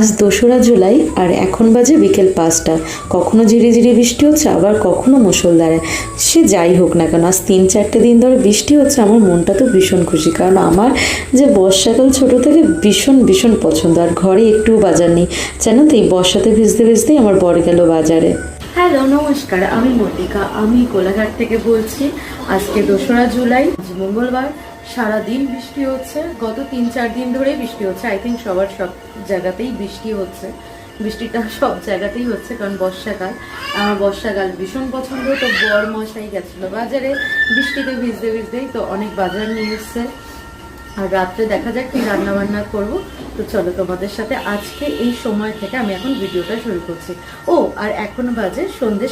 আজ 2রা জুলাই আর এখন বাজে বিকেল 5টা। কখনো ঝিরিঝিরি বৃষ্টি হচ্ছে, আবার কখনো মুষলধারে। সে যাই হোক না কেন, আজ 3-4টে দিন ধরে বৃষ্টি হচ্ছে। আমার মনটা তো ভীষণ খুশি, কারণ আমার যে বর্ষাকাল ছোট থেকে ভীষণ ভীষণ পছন্দ। আর ঘরে একটুও বাজার নেই, জানো তো, এই বর্ষাতে ভিজতে ভিজতেই আমার বর গেল বাজারে। হ্যালো, নমস্কার, আমি মল্লিকা, আমি কোলাঘাট থেকে বলছি। আজকে 2রা জুলাই, মঙ্গলবার। সারাদিন বৃষ্টি হচ্ছে, গত 3-4 দিন ধরেই বৃষ্টি হচ্ছে। আই থিঙ্ক সব জায়গাতেই বৃষ্টি হচ্ছে, বৃষ্টিটা সব জায়গাতেই হচ্ছে, কারণ বর্ষাকাল। আমার বর্ষাকাল ভীষণ পছন্দ। তো বর মশাই গেছিলো বাজারে বৃষ্টিতে ভিজতে ভিজতেই, তো অনেক বাজার নিয়ে এসছে। আর রাত্রে দেখা যাক কি রান্না বান্না করবো। তো চলো তোমাদের সাথে আজকে এই সময় থেকে আমি এখন ভিডিওটা শুরু করছি। ও আর এখন বাজে সন্ধ্যে